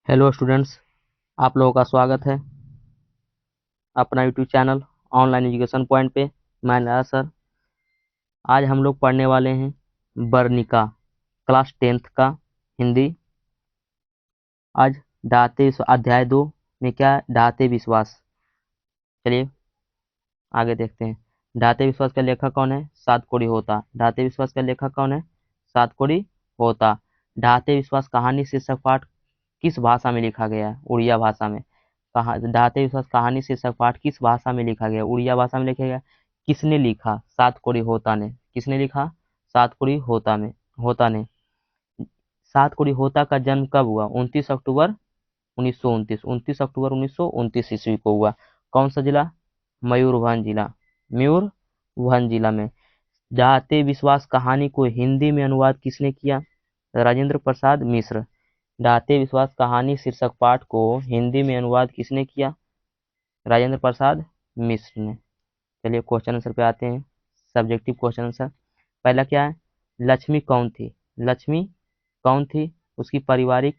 Hello students, आप लोगों का स्वागत है अपना YouTube channel online education point पे। मैं नया सर। आज हम लोग पढ़ने वाले हैं वर्णिका क्लास 10th का हिंदी। आज अध्याय 2 में क्या है? ढाते विश्वास। चलिए आगे देखते हैं। ढाते विश्वास का लेखक कौन है? सातकोड़ी होता। ढाते विश्वास का लेखक कौन है? सातकोड़ी होता। ढाते विश्वास कहानी शीर्षक पाठ किस भाषा में लिखा गया है? उड़िया भाषा में। कहा ढाते विश्वास कहानी शीर्षक पाठ किस भाषा में लिखा गया? उड़िया भाषा में लिखा गया। किसने लिखा? सातकोड़ी होता ने। किसने लिखा? सातकोड़ी होता ने। सातकोड़ी होता का जन्म कब हुआ? 29 अक्टूबर 1929। 29 अक्टूबर 1929 ईस्वी को हुआ। कौन सा जिला? मयूरभंज जिला। मयूरभंज जिला में। ढाते विश्वास कहानी को हिंदी में अनुवाद किसने किया? राजेंद्र प्रसाद मिश्र। ढाते विश्वास कहानी शीर्षक पाठ को हिंदी में अनुवाद किसने किया? राजेंद्र प्रसाद मिश्र ने। चलिए क्वेश्चन आंसर पे आते हैं। Subjective question answer. पहला क्या है? लक्ष्मी कौन थी? लक्ष्मी कौन थी? उसकी पारिवारिक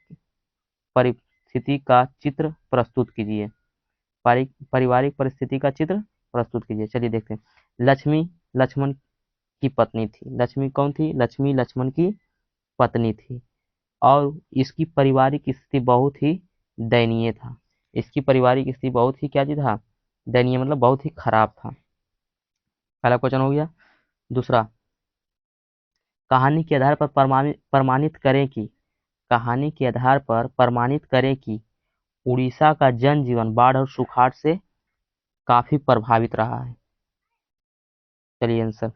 परिस्थिति का चित्र प्रस्तुत कीजिए। पारिवारिक परिस्थिति का चित्र प्रस्तुत कीजिए। चलिए देखते हैं। लक्ष्मी लक्ष्मण की पत्नी थी। लक्ष्मी कौन थी? लक्ष्मी लक्ष्मण की पत्नी थी और इसकी पारिवारिक स्थिति बहुत ही दयनीय था। इसकी पारिवारिक स्थिति बहुत ही क्या चीज था? दयनीय मतलब बहुत ही खराब था। पहला क्वेश्चन हो गया। दूसरा, कहानी के आधार पर प्रमाणित करें कि कहानी के आधार पर प्रमाणित करें कि उड़ीसा का जनजीवन बाढ़ और सुखाड़ से काफी प्रभावित रहा है। चलिए आंसर।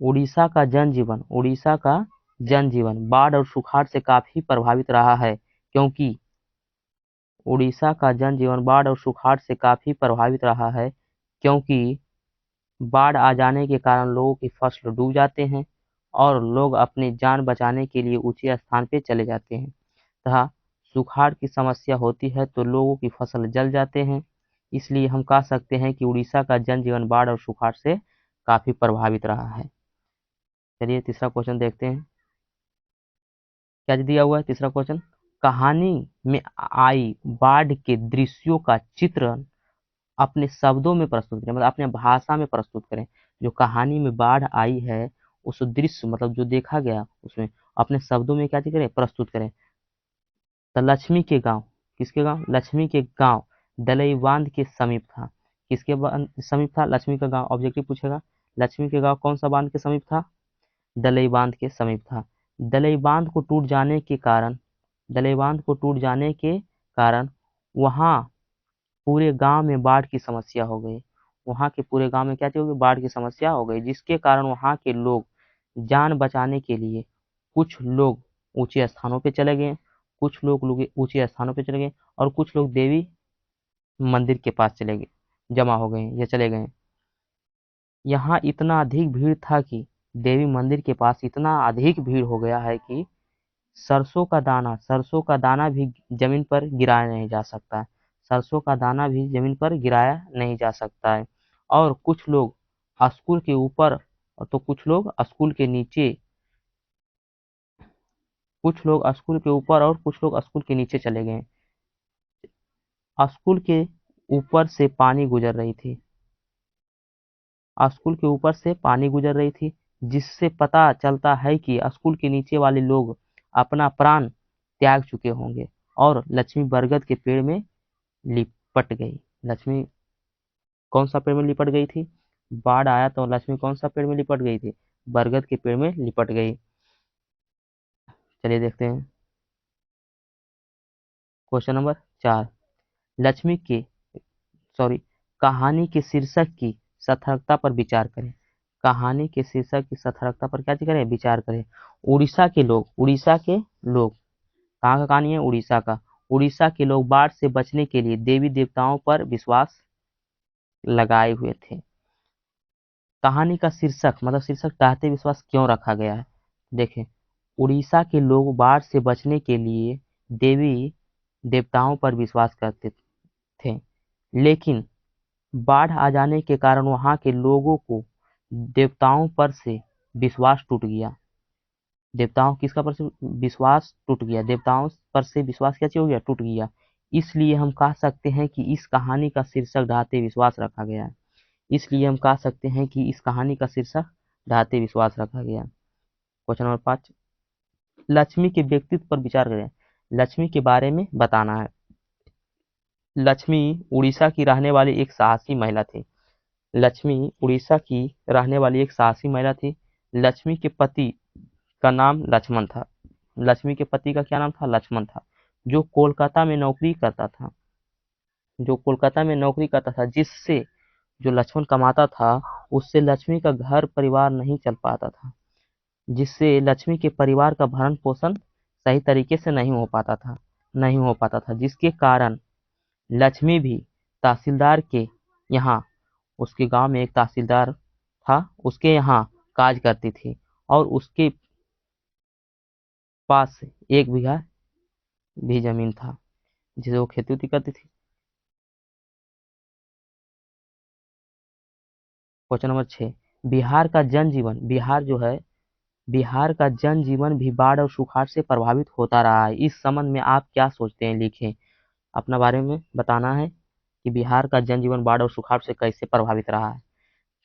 उड़ीसा का जनजीवन बाढ़ और सुखाड़ से काफी प्रभावित रहा है क्योंकि उड़ीसा का जनजीवन बाढ़ और सुखाड़ से काफी प्रभावित रहा है क्योंकि बाढ़ आ जाने के कारण लोगों की फसल डूब जाते हैं और लोग अपनी जान बचाने के लिए ऊंचे स्थान पे चले जाते हैं तथा सुखाड़ की समस्या होती है तो लोगों की फसल जल जाते हैं। इसलिए हम कह सकते हैं कि उड़ीसा का जनजीवन बाढ़ और सुखाड़ से काफी प्रभावित रहा है। चलिए तीसरा क्वेश्चन देखते हैं। क्या दिया हुआ है? तीसरा क्वेश्चन, कहानी में आई बाढ़ के दृश्यों का चित्रण अपने शब्दों में प्रस्तुत करें, मतलब अपने भाषा में प्रस्तुत करें। जो कहानी में बाढ़ आई है उस दृश्य मतलब जो देखा गया उसमें अपने शब्दों में क्या चीज करें? प्रस्तुत करें। तो लक्ष्मी के गांव, किसके गांव? लक्ष्मी के गांव दलई बांध के समीप था। किसके समीप था? लक्ष्मी का गांव। ऑब्जेक्टिव पूछेगा लक्ष्मी के गांव कौन सा बांध के समीप था? दलई बांध के समीप था। दलई बांध को टूट जाने के कारण दलई बांध को टूट जाने के कारण वहां पूरे गांव में बाढ़ की समस्या हो गई। वहां के पूरे गांव में क्या चीज हो गई? बाढ़ की समस्या हो गई जिसके कारण वहां के लोग जान बचाने के लिए कुछ लोग ऊंचे स्थानों पे चले गए। कुछ लोग ऊंचे स्थानों पे चले गए और कुछ लोग देवी मंदिर के पास चले गए, जमा हो गए या चले गए। यहाँ इतना अधिक भीड़ था कि देवी मंदिर के पास इतना अधिक भीड़ हो गया है कि सरसों का दाना भी जमीन पर गिराया नहीं जा सकता है। सरसों का दाना भी जमीन पर गिराया नहीं जा सकता है। और कुछ लोग स्कूल के ऊपर तो कुछ लोग स्कूल के नीचे, कुछ लोग स्कूल के ऊपर और कुछ लोग स्कूल के नीचे चले गए। स्कूल के ऊपर से पानी गुजर रही थी। स्कूल के ऊपर से पानी गुजर रही थी जिससे पता चलता है कि स्कूल के नीचे वाले लोग अपना प्राण त्याग चुके होंगे। और लक्ष्मी बरगद के पेड़ में लिपट गई। लक्ष्मी कौन सा पेड़ में लिपट गई थी? बाढ़ आया तो लक्ष्मी कौन सा पेड़ में लिपट गई थी? बरगद के पेड़ में लिपट गई। चलिए देखते हैं क्वेश्चन नंबर 4। लक्ष्मी के सॉरी कहानी के शीर्षक की सार्थकता पर विचार करें। कहानी के शीर्षक की सार्थकता पर क्या करें? विचार करें। उड़ीसा के लोग कहाँ का कहानी है? उड़ीसा का। उड़ीसा के लोग बाढ़ से बचने के लिए देवी देवताओं पर विश्वास लगाए हुए थे। कहानी का शीर्षक मतलब शीर्षक ढाते विश्वास क्यों रखा गया है? देखें, उड़ीसा के लोग बाढ़ से बचने के लिए देवी देवताओं पर विश्वास करते थे, लेकिन बाढ़ आ जाने के कारण वहां के लोगों को देवताओं पर से विश्वास टूट गया। देवताओं किसका पर से विश्वास टूट गया, देवताओं पर से विश्वास क्या हो गया, टूट गया। इसलिए हम कह सकते हैं कि इस कहानी का शीर्षक ढाते विश्वास रखा गया है। इसलिए हम कह सकते हैं कि इस कहानी का शीर्षक ढाते विश्वास रखा गया है। क्वेश्चन नंबर 5, लक्ष्मी के व्यक्तित्व पर विचार करें। लक्ष्मी के बारे में बताना है। लक्ष्मी उड़ीसा की रहने वाली एक साहसी महिला थी। लक्ष्मी उड़ीसा की रहने वाली एक साहसी महिला थी। लक्ष्मी के पति का नाम लक्ष्मण था। लक्ष्मी के पति का क्या नाम था, लक्ष्मण था, जो कोलकाता में नौकरी करता था। जो कोलकाता में नौकरी करता था, जिससे जो लक्ष्मण कमाता था उससे लक्ष्मी का घर परिवार नहीं चल पाता था, जिससे लक्ष्मी के परिवार का भरण पोषण सही तरीके से नहीं हो पाता था, जिसके कारण लक्ष्मी भी तहसीलदार के यहाँ, उसके गांव में एक तहसीलदार था, उसके यहाँ काज करती थी और उसके पास 1 बीघा भी जमीन था जिसे वो खेती उती करती थी। क्वेश्चन नंबर 6, बिहार का जनजीवन, बिहार का जनजीवन भी बाढ़ और सुखाड़ से प्रभावित होता रहा है। इस संबंध में आप क्या सोचते हैं, लिखें। अपना बारे में बताना है कि बिहार का जनजीवन बाढ़ और सुखाड़ से कैसे प्रभावित रहा है।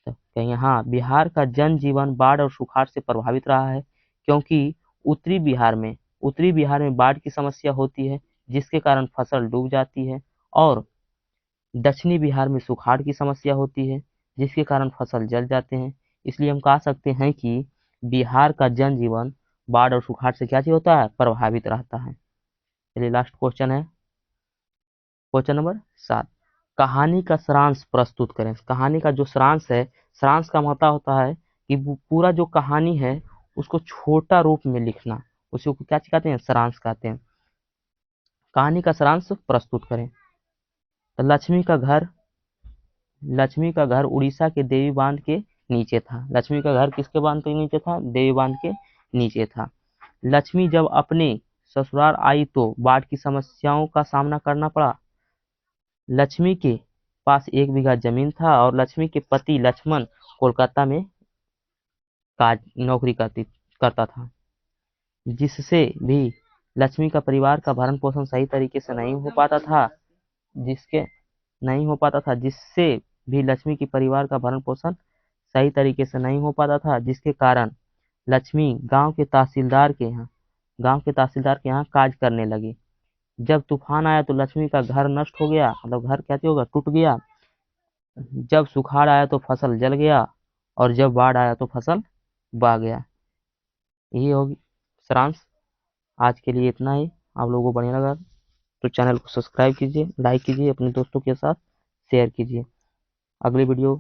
तो कहेंगे हाँ, बिहार का जनजीवन बाढ़ और सुखाड़ से प्रभावित रहा है, क्योंकि उत्तरी बिहार में बाढ़ की समस्या होती है, जिसके कारण फसल डूब जाती है, और दक्षिणी बिहार में सुखाड़ की समस्या होती है, जिसके कारण फसल जल जाते हैं। इसलिए हम कह सकते हैं कि बिहार का जनजीवन बाढ़ और सुखाड़ से क्या चीज होता है, प्रभावित रहता है। चलिए लास्ट क्वेश्चन है, क्वेश्चन नंबर 7, कहानी का सारांश प्रस्तुत करें। कहानी का जो सारांश है, सारांश का मतलब होता है कि पूरा जो कहानी है उसको छोटा रूप में लिखना, उसी को क्या कहते हैं, सारांश कहते हैं। कहानी का सारांश प्रस्तुत करें। तो लक्ष्मी का घर उड़ीसा के देवी बांध के नीचे था। लक्ष्मी का घर किसके बांध के नीचे था, देवी बांध के नीचे था। लक्ष्मी जब अपने ससुराल आई तो बाढ़ की समस्याओं का सामना करना पड़ा। लक्ष्मी के पास 1 बीघा जमीन था और लक्ष्मी के पति लक्ष्मण कोलकाता में काज नौकरी करता था, जिससे भी लक्ष्मी का परिवार का भरण पोषण सही तरीके से नहीं हो पाता था, जिसके नहीं हो पाता था जिससे भी लक्ष्मी के परिवार का भरण पोषण सही तरीके से नहीं हो पाता था, जिसके कारण लक्ष्मी गांव के तहसीलदार के यहाँ काज करने लगी। जब तूफान आया तो लक्ष्मी का घर नष्ट हो गया, मतलब घर क्या होगा, टूट गया। जब सुखाड़ आया तो फसल जल गया, और जब बाढ़ आया तो फसल बह गया। यही होगी सारांश। आज के लिए इतना ही। आप लोगों को बढ़िया लगा तो चैनल को सब्सक्राइब कीजिए, लाइक कीजिए, अपने दोस्तों के साथ शेयर कीजिए। अगली वीडियो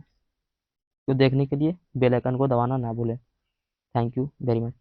को देखने के लिए बेल आइकन को दबाना ना भूलें। Thank you very much.